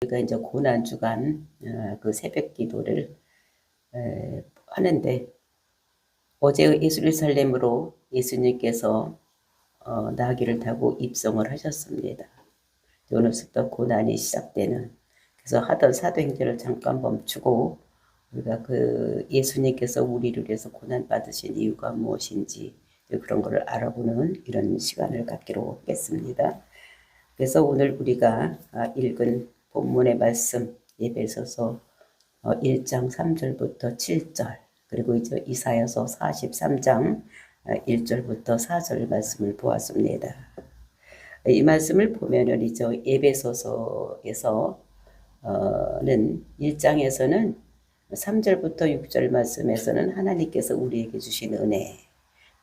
우리가 이제 고난 주간 그 새벽 기도를 하는데, 어제 예루살렘으로 예수님께서 나귀를 타고 입성을 하셨습니다. 오늘부터 고난이 시작되는, 그래서 하던 사도행전을 잠깐 멈추고 우리가 그 예수님께서 우리를 위해서 고난 받으신 이유가 무엇인지 그런 것을 알아보는 이런 시간을 갖기로 했습니다. 그래서 오늘 우리가 읽은 본문의 말씀 에베소서 1장 3절부터 7절, 그리고 이제 이사야서 43장 1절부터 4절 말씀을 보았습니다. 이 말씀을 보면은 이제 에베소서에서는 1장에서는 3절부터 6절 말씀에서는 하나님께서 우리에게 주신 은혜,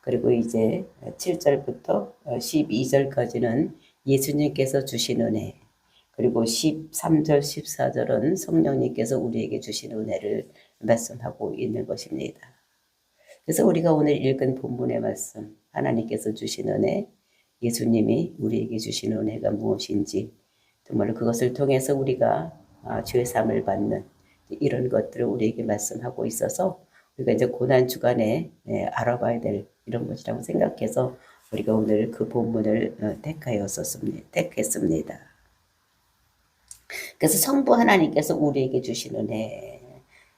그리고 이제 7절부터 12절까지는 예수님께서 주신 은혜, 그리고 13절, 14절은 성령님께서 우리에게 주신 은혜를 말씀하고 있는 것입니다. 그래서 우리가 오늘 읽은 본문의 말씀, 하나님께서 주신 은혜, 예수님이 우리에게 주신 은혜가 무엇인지, 정말 그것을 통해서 우리가 죄사함을 받는 이런 것들을 우리에게 말씀하고 있어서 우리가 이제 고난 주간에 알아봐야 될 이런 것이라고 생각해서 우리가 오늘 그 본문을 택했습니다. 그래서 성부 하나님께서 우리에게 주신 은혜,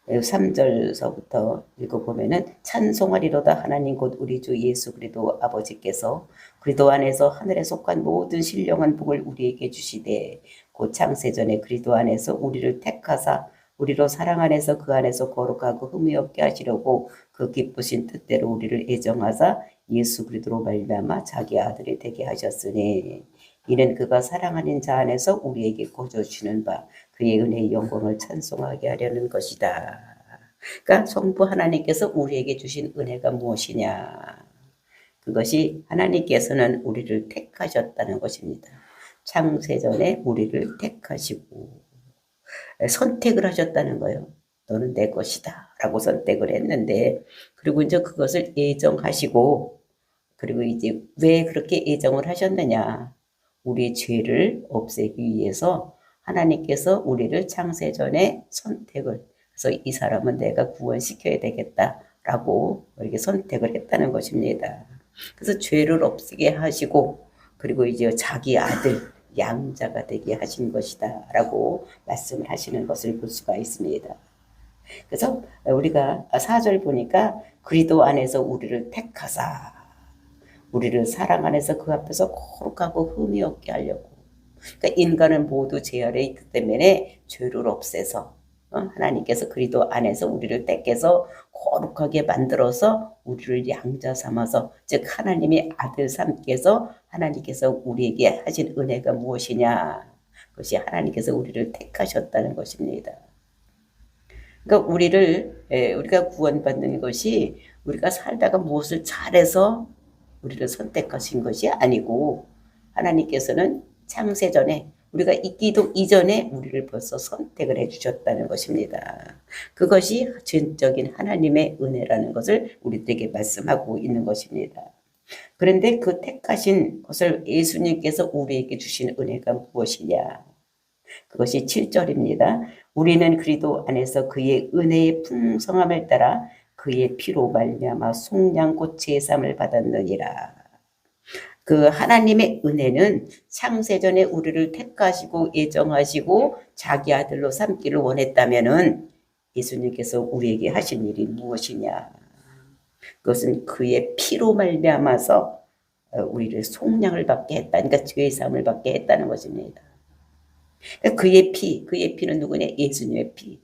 3절서부터 읽어보면은 찬송하리로다 하나님 곧 우리 주 예수 그리스도 아버지께서 그리스도 안에서 하늘에 속한 모든 신령한 복을 우리에게 주시되 곧 창세전에 그리스도 안에서 우리를 택하사 우리로 사랑 안에서 그 안에서 거룩하고 흠이 없게 하시려고 그 기쁘신 뜻대로 우리를 애정하사 예수 그리스도로 말미암아 자기 아들이 되게 하셨으니 이는 그가 사랑하는 자 안에서 우리에게 거저 주시는 바 그의 은혜의 영광을 찬송하게 하려는 것이다. 그러니까 성부 하나님께서 우리에게 주신 은혜가 무엇이냐? 그것이 하나님께서는 우리를 택하셨다는 것입니다. 창세전에 우리를 택하시고 선택을 하셨다는 거예요. 너는 내 것이다 라고 선택을 했는데, 그리고 이제 그것을 애정하시고, 그리고 이제 왜 그렇게 애정을 하셨느냐? 우리의 죄를 없애기 위해서 하나님께서 우리를 창세전에 선택을, 그래서 이 사람은 내가 구원시켜야 되겠다라고 이렇게 선택을 했다는 것입니다. 그래서 죄를 없애게 하시고, 그리고 이제 자기 아들 양자가 되게 하신 것이다 라고 말씀을 하시는 것을 볼 수가 있습니다. 그래서 우리가 4절 보니까 그리스도 안에서 우리를 택하사 우리를 사랑 안에서 그 앞에서 거룩하고 흠이 없게 하려고, 그러니까 인간은 모두 죄 아래 있기 때문에 죄를 없애서 하나님께서 그리스도 안에서 우리를 택해서 거룩하게 만들어서 우리를 양자 삼아서, 즉 하나님의 아들 삼께서 하나님께서 우리에게 하신 은혜가 무엇이냐? 그것이 하나님께서 우리를 택하셨다는 것입니다. 그러니까 우리가 구원받는 것이 우리가 살다가 무엇을 잘해서 우리를 선택하신 것이 아니고, 하나님께서는 창세전에 우리가 있기도 이전에 우리를 벌써 선택을 해주셨다는 것입니다. 그것이 전적인 하나님의 은혜라는 것을 우리들에게 말씀하고 있는 것입니다. 그런데 그 택하신 것을 예수님께서 우리에게 주신 은혜가 무엇이냐? 그것이 7절입니다. 우리는 그리스도 안에서 그의 은혜의 풍성함을 따라 그의 피로 말미암아 속량 곧 제사함을 받았느니라. 그 하나님의 은혜는 창세전에 우리를 택하시고 애정하시고 자기 아들로 삼기를 원했다면은 예수님께서 우리에게 하신 일이 무엇이냐? 그것은 그의 피로 말미암아서 우리를 속량을 받게 했다. 그러니까 죄의 사함을 받게 했다는 것입니다. 그의 피는 누구냐? 예수님의 피.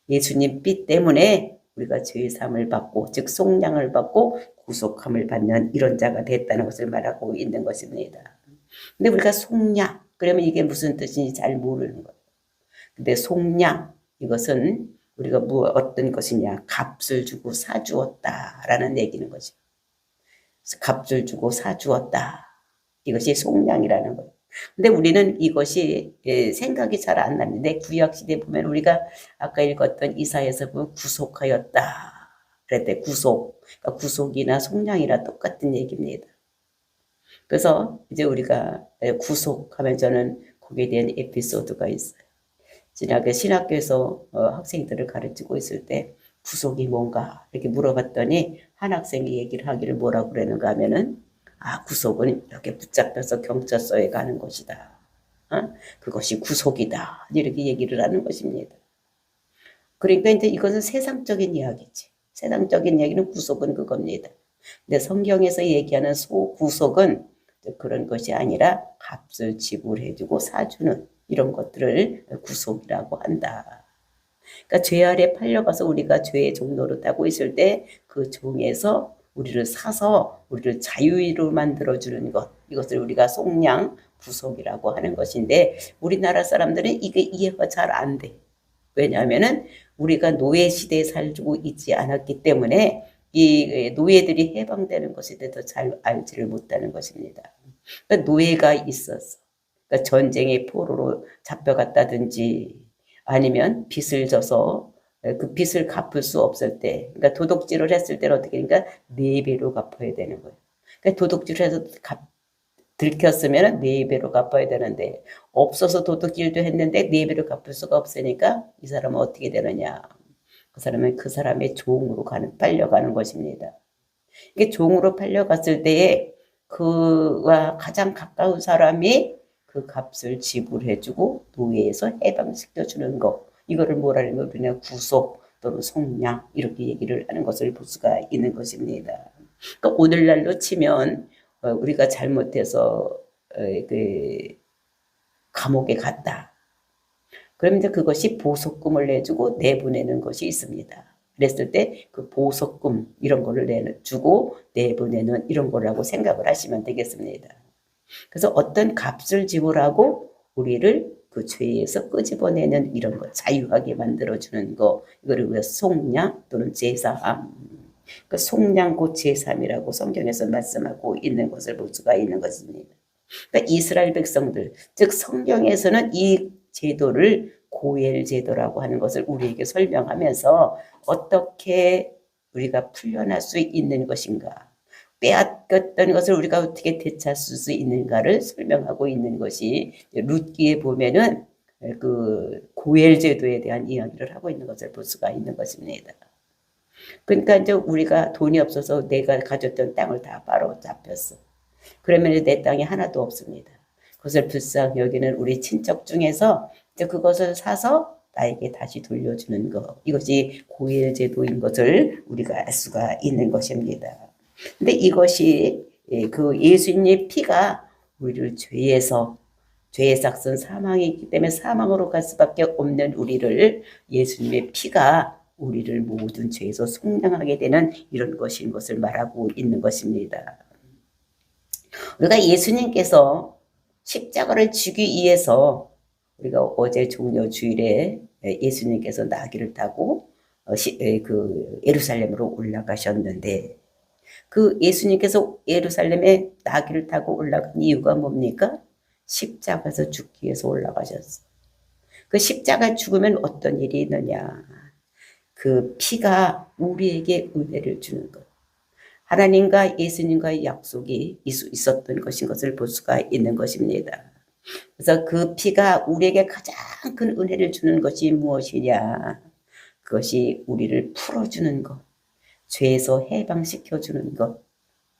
예수님 피 때문에 우리가 죄의 사함을 받고, 즉 속량을 받고 구속함을 받는 이런 자가 됐다는 것을 말하고 있는 것입니다. 근데 우리가 속량, 그러면 이게 무슨 뜻인지 잘 모르는 거예요. 근데 속량, 이것은 우리가 어떤 것이냐? 값을 주고 사주었다라는 얘기는 거죠. 값을 주고 사주었다. 이것이 속량이라는 거예요. 근데 우리는 이것이 생각이 잘 안 나는데, 구약시대에 보면 우리가 아까 읽었던 이사야에서 보면 구속하였다 그랬대. 그러니까 구속이나 속량이나 똑같은 얘기입니다. 그래서 이제 우리가 구속하면 저는 거기에 대한 에피소드가 있어요. 지나게 신학교에서 학생들을 가르치고 있을 때 구속이 뭔가 이렇게 물어봤더니 한 학생이 얘기를 하기를 뭐라고 그러는가 하면은 구속은 이렇게 붙잡혀서 경찰서에 가는 것이다. 그것이 구속이다. 이렇게 얘기를 하는 것입니다. 그러니까 이제 이것은 세상적인 이야기지. 세상적인 얘기는 구속은 그겁니다. 근데 성경에서 얘기하는 구속은 그런 것이 아니라 값을 지불해주고 사주는 이런 것들을 구속이라고 한다. 그러니까 죄 아래 팔려가서 우리가 죄의 종로를 타고 있을 때 그 종에서 우리를 사서 우리를 자유로 만들어주는 것, 이것을 우리가 속량 구속이라고 하는 것인데 우리나라 사람들은 이게 이해가 잘 안 돼. 왜냐하면은 우리가 노예 시대에 살고 있지 않았기 때문에 이 노예들이 해방되는 것에 대해서 잘 알지를 못하는 것입니다. 그러니까 노예가 있었어. 그러니까 전쟁의 포로로 잡혀갔다든지 아니면 빚을 져서 그 빚을 갚을 수 없을 때, 그러니까 도둑질을 했을 때는 어떻게 되니까 4배로 갚아야 되는 거예요. 그러니까 도둑질을 해서 들켰으면 4배로 갚아야 되는데 없어서 도둑질도 했는데 4배로 갚을 수가 없으니까 이 사람은 어떻게 되느냐. 그 사람은 그 사람의 종으로 팔려가는 것입니다. 이게 종으로 팔려갔을 때에 그와 가장 가까운 사람이 그 값을 지불해주고 노예에서 해방시켜주는 것. 이거를 뭐라는 거 우리는 구속 또는 속량 이렇게 얘기를 하는 것을 볼 수가 있는 것입니다. 그러니까 오늘날로 치면 우리가 잘못해서 그 감옥에 갔다. 그러면 이제 그것이 보석금을 내주고 내보내는 것이 있습니다. 그랬을 때 그 보석금 이런 거를 내주고 내보내는 이런 거라고 생각을 하시면 되겠습니다. 그래서 어떤 값을 지불하고 우리를 그 죄에서 끄집어내는 이런 거, 자유하게 만들어주는 거, 이거를 우리가 속량 또는 제사함, 그 속량 곧 제사함이라고 성경에서 말씀하고 있는 것을 볼 수가 있는 것입니다. 그러니까 이스라엘 백성들, 즉 성경에서는 이 제도를 고엘 제도라고 하는 것을 우리에게 설명하면서 어떻게 우리가 풀려날 수 있는 것인가, 빼앗겼던 것을 우리가 어떻게 되찾을 수 있는가를 설명하고 있는 것이 룻기에 보면은 그 고엘 제도에 대한 이야기를 하고 있는 것을 볼 수가 있는 것입니다. 그러니까 이제 우리가 돈이 없어서 내가 가졌던 땅을 다 바로 잡혔어. 그러면 내 땅이 하나도 없습니다. 그것을 불쌍히 여기는 우리 친척 중에서 이제 그것을 사서 나에게 다시 돌려주는 것. 이것이 고엘 제도인 것을 우리가 알 수가 있는 것입니다. 근데 이것이 그 예수님의 피가 우리를 죄의 삭선 사망이 있기 때문에 사망으로 갈 수밖에 없는 우리를 예수님의 피가 우리를 모든 죄에서 속량하게 되는 이런 것인 것을 말하고 있는 것입니다. 우리가 예수님께서 십자가를 지기 위해서 우리가 어제 종려 주일에 예수님께서 나귀를 타고 그 예루살렘으로 올라가셨는데 그 예수님께서 예루살렘에 나귀를 타고 올라간 이유가 뭡니까? 십자가에서 죽기 위해서 올라가셨어. 그 십자가 죽으면 어떤 일이 있느냐? 그 피가 우리에게 은혜를 주는 것. 하나님과 예수님과의 약속이 있었던 것인 것을 볼 수가 있는 것입니다. 그래서 그 피가 우리에게 가장 큰 은혜를 주는 것이 무엇이냐? 그것이 우리를 풀어주는 것, 죄에서 해방시켜주는 것.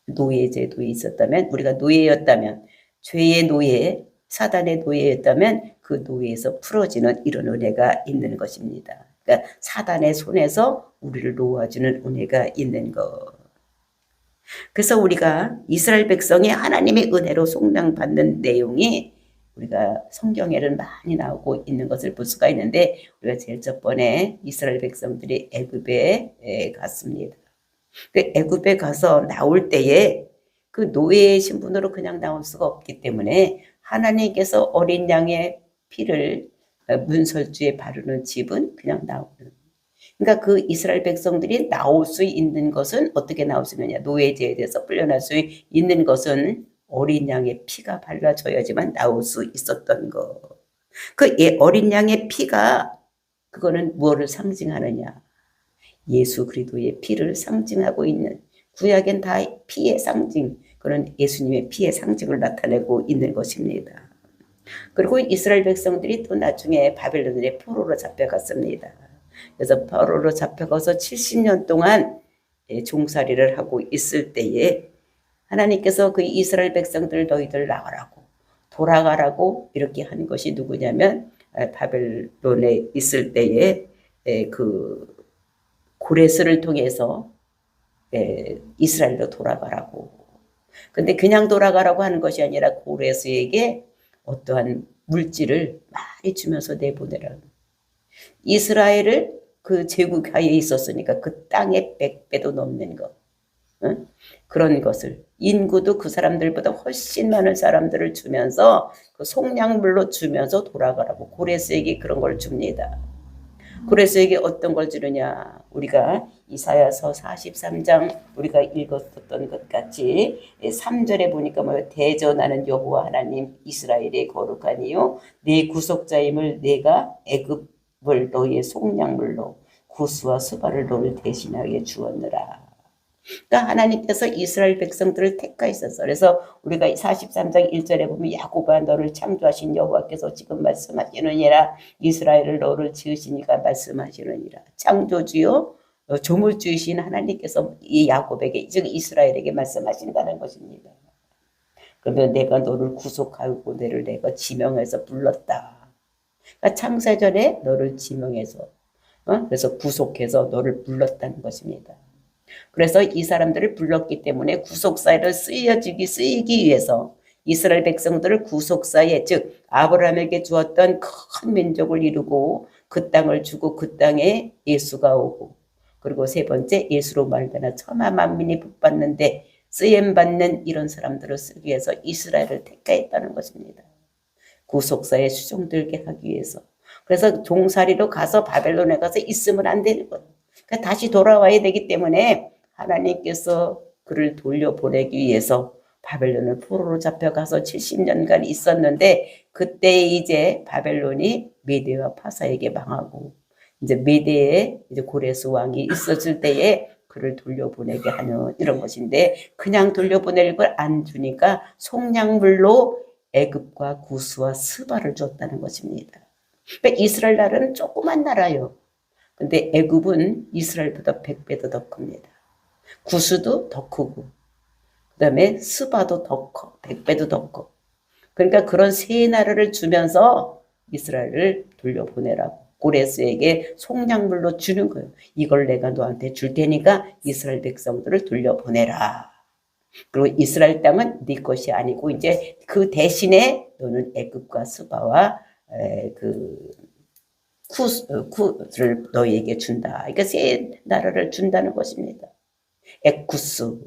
노예제도에 있었다면, 우리가 노예였다면, 죄의 노예, 사단의 노예였다면 그 노예에서 풀어지는 이런 은혜가 있는 것입니다. 그러니까 사단의 손에서 우리를 놓아주는 은혜가 있는 것. 그래서 우리가 이스라엘 백성이 하나님의 은혜로 속량받는 내용이 우리가 성경에는 많이 나오고 있는 것을 볼 수가 있는데 우리가 제일 첫 번에 이스라엘 백성들이 애굽에 갔습니다. 그 애굽에 가서 나올 때에 그 노예의 신분으로 그냥 나올 수가 없기 때문에 하나님께서 어린 양의 피를 문설주에 바르는 집은 그냥 나오는. 그러니까 그 이스라엘 백성들이 나올 수 있는 것은 어떻게 나올 수 있느냐. 노예제에 대해서 풀려날 수 있는 것은 어린 양의 피가 발라져야지만 나올 수 있었던 거. 그 어린 양의 피가 그거는 무엇을 상징하느냐. 예수 그리스도의 피를 상징하고 있는, 구약엔 다 피의 상징, 그런 예수님의 피의 상징을 나타내고 있는 것입니다. 그리고 이스라엘 백성들이 또 나중에 바벨론의 포로로 잡혀갔습니다. 그래서 포로로 잡혀가서 70년 동안 종살이를 하고 있을 때에 하나님께서 그 이스라엘 백성들 너희들 나가라고 돌아가라고 이렇게 한 것이 누구냐면 바벨론에 있을 때에 그 고레스를 통해서 이스라엘로 돌아가라고. 근데 그냥 돌아가라고 하는 것이 아니라 고레스에게 어떠한 물질을 많이 주면서 내보내라. 이스라엘을 그 제국 하에 있었으니까 그 땅에 100배도 넘는 것. 응? 그런 것을 인구도 그 사람들보다 훨씬 많은 사람들을 주면서 그 속량물로 주면서 돌아가라고 고레스에게 그런 걸 줍니다. 고레스에게 어떤 걸 주느냐, 우리가 이사야서 43장 우리가 읽었던 것 같이 3절에 보니까 뭐예요? 대전하는 여호와 하나님 이스라엘의 거룩하니요 네 구속자임을 내가 애굽을 너의 속량물로 구스와 스바를 너를 대신하게 주었느라. 그러니까 하나님께서 이스라엘 백성들을 택하셨어. 그래서 우리가 43장 1절에 보면 야곱아 너를 창조하신 여호와께서 지금 말씀하시느니라 이스라엘을 너를 지으시니까 말씀하시느니라. 창조주요 조물주이신 하나님께서 이 야곱에게 즉 이스라엘에게 말씀하신다는 것입니다. 그러면 내가 너를 구속하고 너를 내가 지명해서 불렀다. 그러니까 창세전에 너를 지명해서 그래서 구속해서 너를 불렀다는 것입니다. 그래서 이 사람들을 불렀기 때문에 구속사를 쓰이기 위해서 이스라엘 백성들을 구속사에 즉 아브라함에게 주었던 큰 민족을 이루고 그 땅을 주고 그 땅에 예수가 오고 그리고 세 번째 예수로 말미암아 천하 만민이 복받는데 쓰임받는 이런 사람들을 쓰기 위해서 이스라엘을 택하였다는 것입니다. 구속사에 수종들게 하기 위해서. 그래서 종살이로 가서 바벨론에 가서 있으면 안 되는 거예요. 그러니까 다시 돌아와야 되기 때문에 하나님께서 그를 돌려보내기 위해서 바벨론을 포로로 잡혀가서 70년간 있었는데 그때 이제 바벨론이 메대와 파사에게 망하고 이제 메대에 이제 고레스 왕이 있었을 때에 그를 돌려보내게 하는 이런 것인데 그냥 돌려보낼 걸 안 주니까 속량물로 애굽과 구스와 스바를 줬다는 것입니다. 그러니까 이스라엘 나라는 조그만 나라요. 근데 애굽은 이스라엘보다 100배도 더 큽니다. 구스도 더 크고 그 다음에 스바도 더 커. 100배도 더 커. 그러니까 그런 세 나라를 주면서 이스라엘을 돌려보내라고 고레스에게 속량물로 주는 거예요. 이걸 내가 너한테 줄 테니까 이스라엘 백성들을 돌려보내라. 그리고 이스라엘 땅은 네 것이 아니고 이제 그 대신에 너는 애굽과 스바와 그 쿠스를 너희에게 준다. 그러니까 세 나라를 준다는 것입니다. 에쿠스,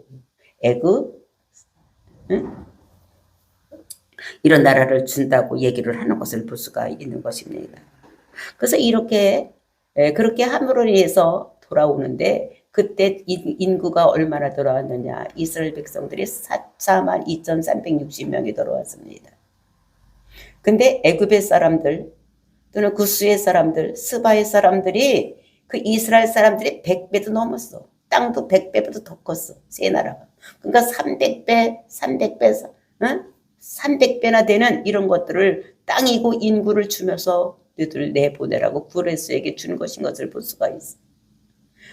애굽, 응? 이런 나라를 준다고 얘기를 하는 것을 볼 수가 있는 것입니다. 그래서 이렇게 그렇게 함으로 인해서 돌아오는데 그때 인구가 얼마나 돌아왔느냐. 이스라엘 백성들이 42,360명이 돌아왔습니다. 근데 애굽의 사람들 또는 구스의 사람들, 스바의 사람들이 그 이스라엘 사람들이 100배도 넘었어. 땅도 100배보다 더 컸어. 세 나라가. 그러니까 300배, 응? 300배나 되는 이런 것들을 땅이고 인구를 주면서 너희들 내보내라고 고레스에게 준 것인 것을 볼 수가 있어.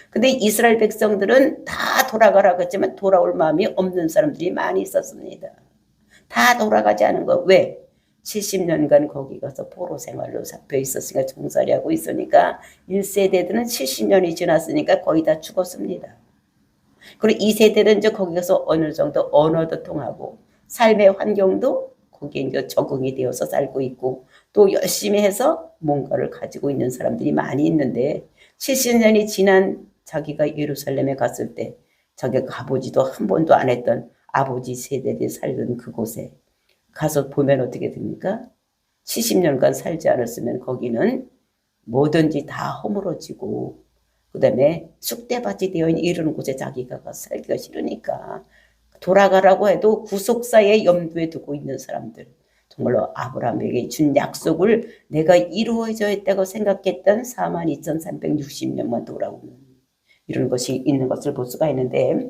근데 이스라엘 백성들은 다 돌아가라고 했지만 돌아올 마음이 없는 사람들이 많이 있었습니다. 다 돌아가지 않은 거. 왜? 70년간 거기 가서 포로 생활로 잡혀 있었으니까 종살이하고 있으니까 1세대들은 70년이 지났으니까 거의 다 죽었습니다. 그리고 2세대는 이제 거기 가서 어느 정도 언어도 통하고 삶의 환경도 거기에 이제 적응이 되어서 살고 있고 또 열심히 해서 뭔가를 가지고 있는 사람들이 많이 있는데 70년이 지난 자기가 예루살렘에 갔을 때 자기가 가보지도 한 번도 안 했던 아버지 세대들이 살던 그곳에 가서 보면 어떻게 됩니까? 70년간 살지 않았으면 거기는 뭐든지 다 허물어지고 그 다음에 쑥대밭이 되어 있는 이런 곳에 자기가 가서 살기가 싫으니까 돌아가라고 해도 구속사의 염두에 두고 있는 사람들 정말로 아브라함에게 준 약속을 내가 이루어져 있다고 생각했던 42,360년만 돌아오는 이런 것이 있는 것을 볼 수가 있는데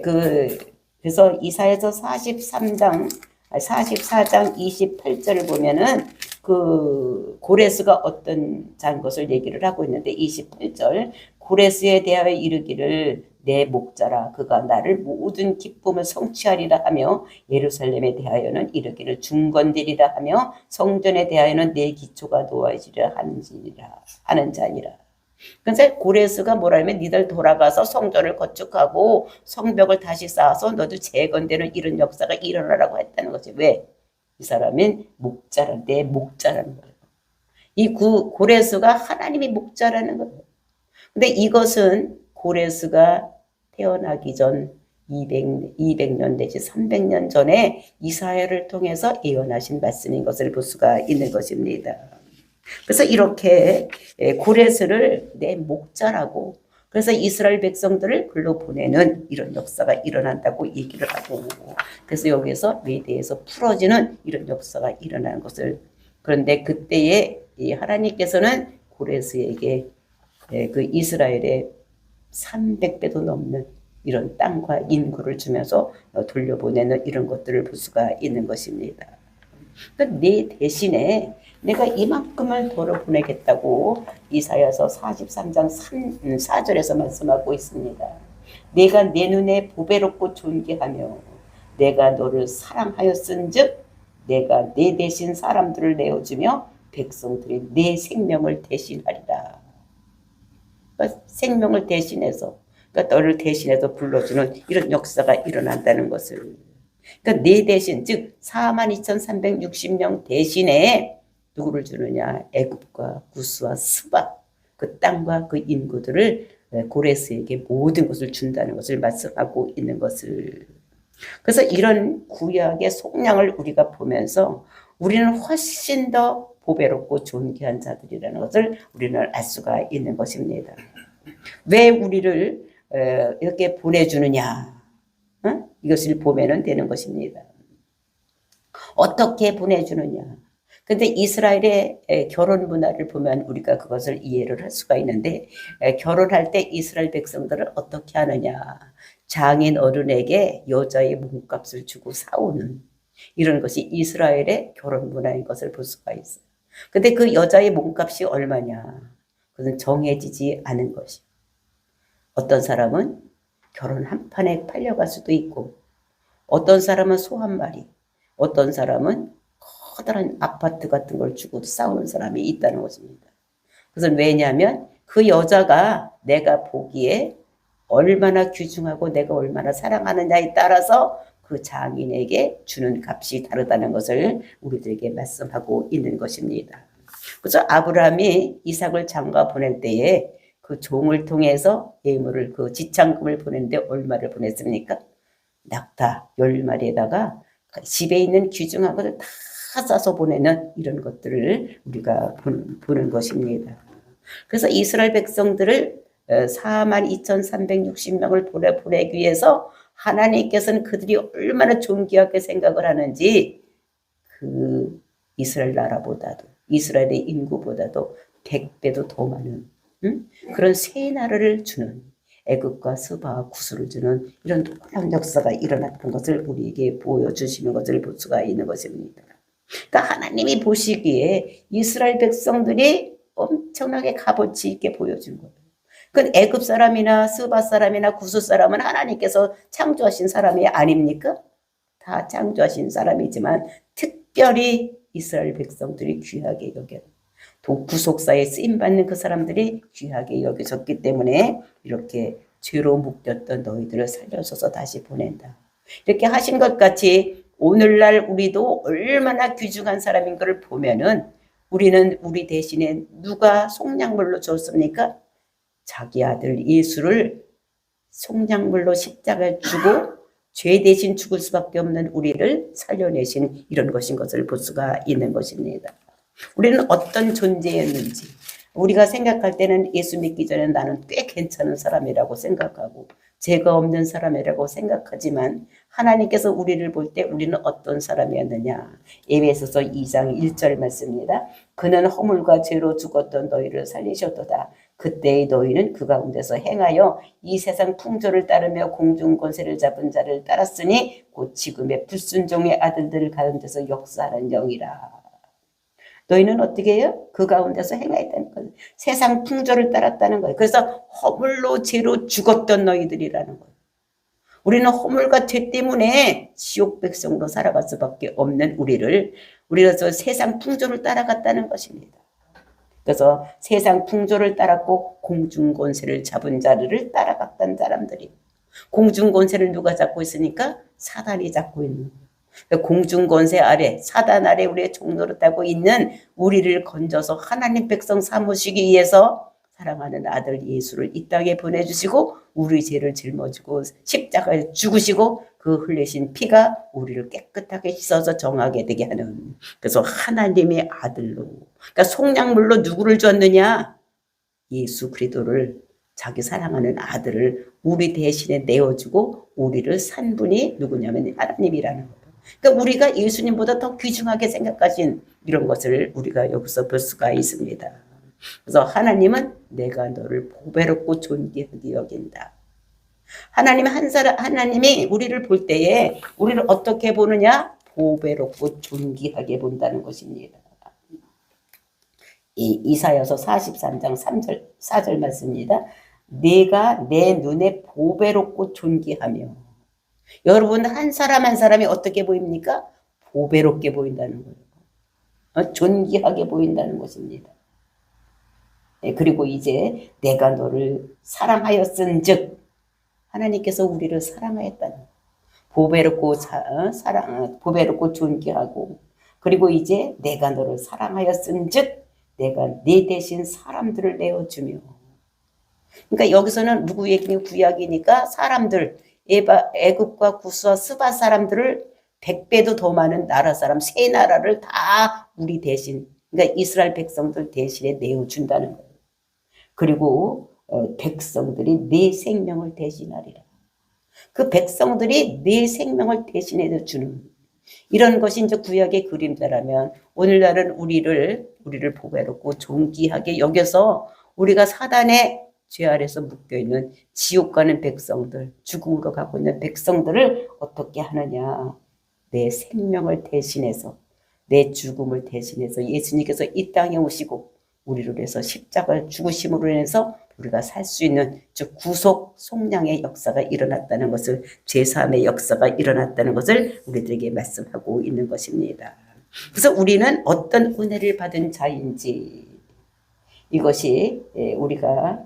그래서 이사야서 43장 44장 28절을 보면은 그 고레스가 어떤 장 것을 얘기를 하고 있는데 28절 고레스에 대하여 이르기를 내 목자라 그가 나를 모든 기쁨을 성취하리라 하며 예루살렘에 대하여는 이르기를 중건되리라 하며 성전에 대하여는 내 기초가 놓아지리라 하는 자니라. 그래서 고레스가 뭐라면 니들 돌아가서 성전을 건축하고 성벽을 다시 쌓아서 너도 재건되는 이런 역사가 일어나라고 했다는 거지. 왜? 이 사람은 목자라, 내 목자라는 거예요. 이 고레스가 하나님이 목자라는 거예요. 근데 이것은 고레스가 태어나기 전 200년 내지 300년 전에 이사야를 통해서 예언하신 말씀인 것을 볼 수가 있는 것입니다. 그래서 이렇게 고레스를 내 목자라고 그래서 이스라엘 백성들을 글로 보내는 이런 역사가 일어난다고 얘기를 하고 그래서 여기서 메대에서 풀어지는 이런 역사가 일어나는 것을 그런데 그때에 하나님께서는 고레스에게 그 이스라엘의 300배도 넘는 이런 땅과 인구를 주면서 돌려보내는 이런 것들을 볼 수가 있는 것입니다. 그러니까 내 대신에 내가 이만큼을 돌아보내겠다고 이사야서 43장 4절에서 말씀하고 있습니다. 내가 내 눈에 보배롭고 존귀하며 내가 너를 사랑하였은즉 내가 내 대신 사람들을 내어주며 백성들이 내 생명을 대신하리라. 그러니까 생명을 대신해서 그러니까 너를 대신해서 불러주는 이런 역사가 일어난다는 것을 그러니까 내 대신 즉 42,360명 대신에 누구를 주느냐 애굽과 구스와 스바 그 땅과 그 인구들을 고레스에게 모든 것을 준다는 것을 말씀하고 있는 것을 그래서 이런 구약의 속량을 우리가 보면서 우리는 훨씬 더 보배롭고 존귀한 자들이라는 것을 우리는 알 수가 있는 것입니다. 왜 우리를 이렇게 보내주느냐 이것을 보면은 되는 것입니다. 어떻게 보내주느냐 근데 이스라엘의 결혼 문화를 보면 우리가 그것을 이해를 할 수가 있는데 결혼할 때 이스라엘 백성들을 어떻게 하느냐 장인 어른에게 여자의 몸값을 주고 사오는 이런 것이 이스라엘의 결혼 문화인 것을 볼 수가 있어요. 근데 그 여자의 몸값이 얼마냐 그것은 정해지지 않은 것이 어떤 사람은 결혼 한 판에 팔려갈 수도 있고 어떤 사람은 소 한 마리 어떤 사람은 커다란 아파트 같은 걸 주고 싸우는 사람이 있다는 것입니다. 그것은 왜냐하면 그 여자가 내가 보기에 얼마나 귀중하고 내가 얼마나 사랑하느냐에 따라서 그 장인에게 주는 값이 다르다는 것을 우리들에게 말씀하고 있는 것입니다. 그래서 아브라함이 이삭을 장가 보낼 때에 그 종을 통해서 예물을 그 지참금을 보냈는데 얼마를 보냈습니까? 낙타 10마리에다가 집에 있는 귀중한 것을 다 싸서 보내는 이런 것들을 우리가 보는 것입니다. 그래서 이스라엘 백성들을 42,360명을 보내기 위해서 하나님께서는 그들이 얼마나 존귀하게 생각을 하는지 그 이스라엘 나라보다도 이스라엘의 인구보다도 100배도 더 많은 그런 새 나라를 주는 애굽과 스바와 구스를 주는 이런 놀라운 역사가 일어났던 것을 우리에게 보여주시는 것을 볼 수가 있는 것입니다. 그러니까 하나님이 보시기에 이스라엘 백성들이 엄청나게 값어치 있게 보여준 거예요. 그 애굽 사람이나 스바 사람이나 구스 사람은 하나님께서 창조하신 사람이 아닙니까? 다 창조하신 사람이지만 특별히 이스라엘 백성들이 귀하게 여겨 구속사에 쓰임받는 그 사람들이 귀하게 여겨졌기 때문에 이렇게 죄로 묶였던 너희들을 살려서서 다시 보낸다. 이렇게 하신 것 같이 오늘날 우리도 얼마나 귀중한 사람인 것을 보면은 우리는 우리 대신에 누가 속량물로 줬습니까? 자기 아들 예수를 속량물로 십자가에 주고 죄 대신 죽을 수밖에 없는 우리를 살려내신 이런 것인 것을 볼 수가 있는 것입니다. 우리는 어떤 존재였는지 우리가 생각할 때는 예수 믿기 전에 나는 꽤 괜찮은 사람이라고 생각하고 죄가 없는 사람이라고 생각하지만 하나님께서 우리를 볼 때 우리는 어떤 사람이었느냐 에베소서 2장 1절 말씀입니다. 그는 허물과 죄로 죽었던 너희를 살리셨도다. 그때의 너희는 그 가운데서 행하여 이 세상 풍조를 따르며 공중 권세를 잡은 자를 따랐으니 곧 지금의 불순종의 아들들 가운데서 역사하는 영이라. 너희는 어떻게 해요? 그 가운데서 행하였다는 거예요. 세상 풍조를 따랐다는 거예요. 그래서 허물로 죄로 죽었던 너희들이라는 거예요. 우리는 허물과 죄 때문에 지옥 백성으로 살아갈 수밖에 없는 우리로서 세상 풍조를 따라갔다는 것입니다. 그래서 세상 풍조를 따랐고 공중 권세를 잡은 자를 따라갔던 사람들이, 공중 권세를 누가 잡고 있으니까? 사단이 잡고 있는 거예요. 공중 권세 아래, 사단 아래 우리의 종노릇하고 있는 우리를 건져서 하나님 백성 삼으시기 위해서 사랑하는 아들 예수를 이 땅에 보내주시고 우리 죄를 짊어지고 십자가에 죽으시고 그 흘리신 피가 우리를 깨끗하게 씻어서 정하게 되게 하는, 그래서 하나님의 아들로, 그러니까 속량물로 누구를 줬느냐? 예수 그리스도를, 자기 사랑하는 아들을 우리 대신에 내어주고 우리를 산 분이 누구냐면 하나님이라는 거예요. 그러니까 우리가 예수님보다 더 귀중하게 생각하신 이런 것을 우리가 여기서 볼 수가 있습니다. 그래서 하나님은 내가 너를 보배롭고 존귀하게 여긴다. 하나님이 우리를 볼 때에 우리를 어떻게 보느냐? 보배롭고 존귀하게 본다는 것입니다. 이사야서 43장 3절 4절 말씀입니다. 내가 내 눈에 보배롭고 존귀하며. 여러분, 한 사람 한 사람이 어떻게 보입니까? 보배롭게 보인다는 거예요. 존귀하게 보인다는 것입니다. 그리고 이제 내가 너를 사랑하였은즉, 하나님께서 우리를 사랑하였다는 거예요. 보배롭고 존귀하고, 그리고 이제 내가 너를 사랑하였은즉 내가 네 대신 사람들을 내어주며. 그러니까 여기서는 누구 얘기냐? 구약이니까 사람들, 애굽과 구스와 스바 사람들을 100배도 더 많은 나라 사람, 세 나라를 다 우리 대신, 그러니까 이스라엘 백성들 대신에 내어준다는 거예요. 그리고 백성들이 네 생명을 대신하리라. 그 백성들이 네 생명을 대신해 주는 이런 것이 이제 구약의 그림자라면, 오늘날은 우리를 보배롭고 존귀하게 여겨서 우리가 사단의 죄 아래서 묶여있는 지옥 가는 백성들, 죽음으로 가고 있는 백성들을 어떻게 하느냐? 내 생명을 대신해서, 내 죽음을 대신해서 예수님께서 이 땅에 오시고 우리를 위해서 십자가를 죽으심으로 인해서 우리가 살 수 있는, 즉 구속 속량의 역사가 일어났다는 것을, 제3의 역사가 일어났다는 것을 우리들에게 말씀하고 있는 것입니다. 그래서 우리는 어떤 은혜를 받은 자인지, 이것이 우리가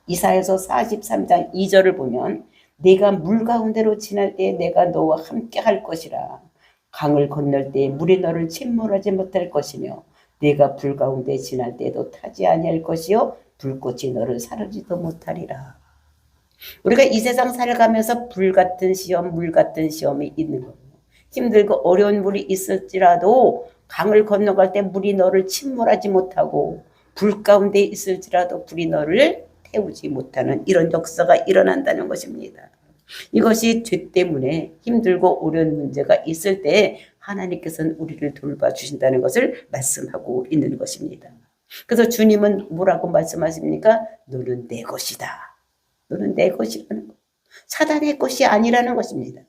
이사야서 43장 2절을 보면, 내가 물 가운데로 지날 때 내가 너와 함께 할 것이라. 강을 건널 때 물이 너를 침몰하지 못할 것이며 내가 불 가운데 지날 때도 타지 아니할 것이요 불꽃이 너를 사르지도 못하리라. 우리가 이 세상 살아가면서 불 같은 시험, 물 같은 시험이 있는 거예요. 힘들고 어려운 물이 있을지라도 강을 건너갈 때 물이 너를 침몰하지 못하고, 불 가운데 있을지라도 불이 너를 태우지 못하는 이런 역사가 일어난다는 것입니다. 이것이 죄 때문에 힘들고 어려운 문제가 있을 때 하나님께서는 우리를 돌봐주신다는 것을 말씀하고 있는 것입니다. 그래서 주님은 뭐라고 말씀하십니까? 너는 내 것이다. 너는 내 것이라는 것. 사단의 것이 아니라는 것입니다.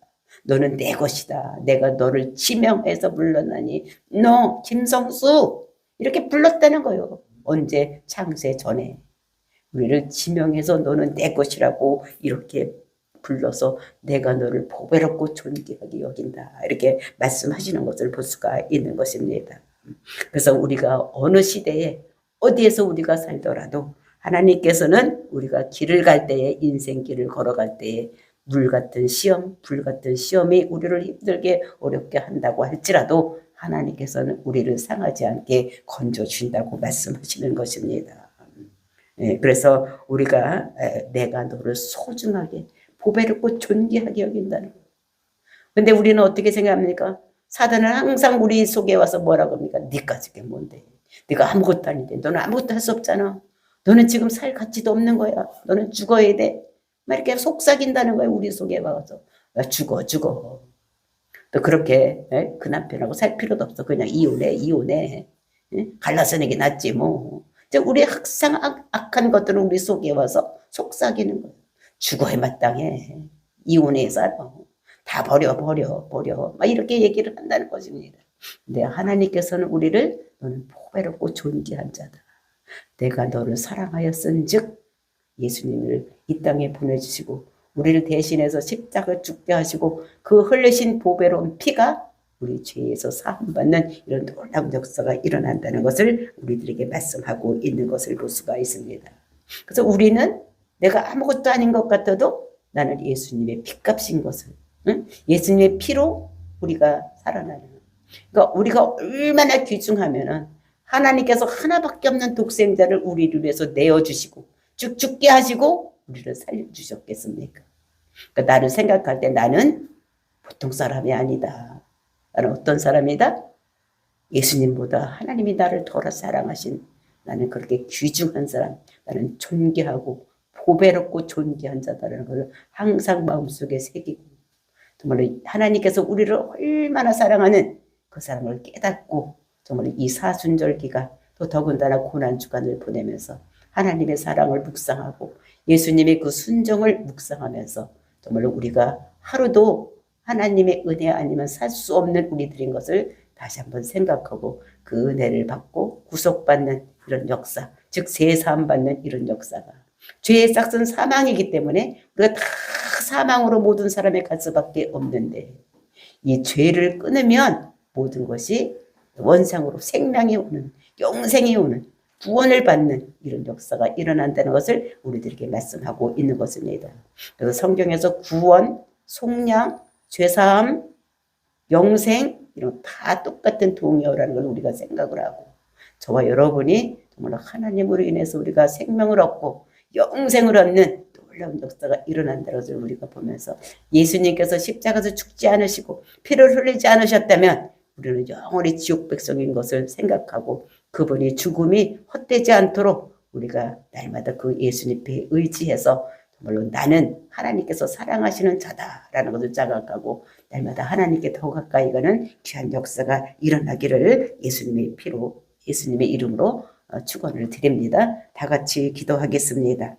너는 내 것이다. 내가 너를 지명해서 불렀나니 너 김성수 이렇게 불렀다는 거예요. 언제? 창세 전에 우리를 지명해서 너는 내 것이라고 이렇게 불러서 내가 너를 보배롭고 존귀하게 여긴다, 이렇게 말씀하시는 것을 볼 수가 있는 것입니다. 그래서 우리가 어느 시대에 어디에서 우리가 살더라도 하나님께서는 우리가 길을 갈 때에, 인생길을 걸어갈 때에 물 같은 시험, 불 같은 시험이 우리를 힘들게 어렵게 한다고 할지라도 하나님께서는 우리를 상하지 않게 건져준다고 말씀하시는 것입니다. 그래서 우리가 내가 너를 소중하게 보배롭고 존귀하게 여긴다는 거예요. 근데 우리는 어떻게 생각합니까? 사단은 항상 우리 속에 와서 뭐라고 합니까? 네가 저게 뭔데? 네가 아무것도 아닌데. 너는 아무것도 할 수 없잖아. 너는 지금 살 가치도 없는 거야. 너는 죽어야 돼. 막 이렇게 속삭인다는 거예요. 우리 속에 와서. 죽어. 또 그렇게 그 남편하고 살 필요도 없어. 그냥 이혼해. 갈라서는 게 낫지 뭐. 우리 항상 악한 것들은 우리 속에 와서 속삭이는 거예요. 죽어야 마땅해. 이혼해 살아. 다 버려. 막 이렇게 얘기를 한다는 것입니다. 근데 하나님께서는 우리를 너는 보배롭고 존귀한 자다. 내가 너를 사랑하였은즉 예수님을 이 땅에 보내주시고 우리를 대신해서 십자가를 죽게 하시고 그 흘리신 보배로운 피가 우리 죄에서 사함받는 이런 놀라운 역사가 일어난다는 것을 우리들에게 말씀하고 있는 것을 볼 수가 있습니다. 그래서 우리는 내가 아무것도 아닌 것 같아도 나는 예수님의 피값인 것을, 응? 예수님의 피로 우리가 살아나는, 그러니까 우리가 얼마나 귀중하면은 하나님께서 하나밖에 없는 독생자를 우리를 위해서 내어주시고 죽게 하시고 우리를 살려주셨겠습니까? 그러니까 나를 생각할 때 나는 보통 사람이 아니다. 나는 어떤 사람이다? 예수님보다 하나님이 나를 더 사랑하신, 나는 그렇게 귀중한 사람, 나는 존귀하고 보배롭고 존귀한 자다라는 것을 항상 마음속에 새기고, 정말 하나님께서 우리를 얼마나 사랑하는 그 사랑을 깨닫고 정말 이 사순절기가 또 더군다나 고난주간을 보내면서 하나님의 사랑을 묵상하고 예수님의 그 순종을 묵상하면서 정말 우리가 하루도 하나님의 은혜 아니면 살 수 없는 우리들인 것을 다시 한번 생각하고 그 은혜를 받고 구속받는 이런 역사, 즉 세사함 받는 이런 역사가, 죄의 싹은 사망이기 때문에 우리가 다 사망으로 모든 사람이 갈 수밖에 없는데 이 죄를 끊으면 모든 것이 원상으로 생명이 오는, 영생이 오는, 구원을 받는 이런 역사가 일어난다는 것을 우리들에게 말씀하고 있는 것입니다. 그래서 성경에서 구원, 속량, 죄사함, 영생 이런 다 똑같은 동의어라는 걸 우리가 생각을 하고, 저와 여러분이 정말 하나님으로 인해서 우리가 생명을 얻고 영생을 얻는 놀라운 역사가 일어난다는 것을 우리가 보면서 예수님께서 십자가에서 죽지 않으시고 피를 흘리지 않으셨다면 우리는 영원히 지옥 백성인 것을 생각하고 그분이 죽음이 헛되지 않도록 우리가 날마다 그 예수님께 의지해서 정말로 나는 하나님께서 사랑하시는 자다라는 것을 자각하고 날마다 하나님께 더 가까이 가는 귀한 역사가 일어나기를 예수님의 피로, 예수님의 이름으로 축원을 드립니다. 다 같이 기도하겠습니다.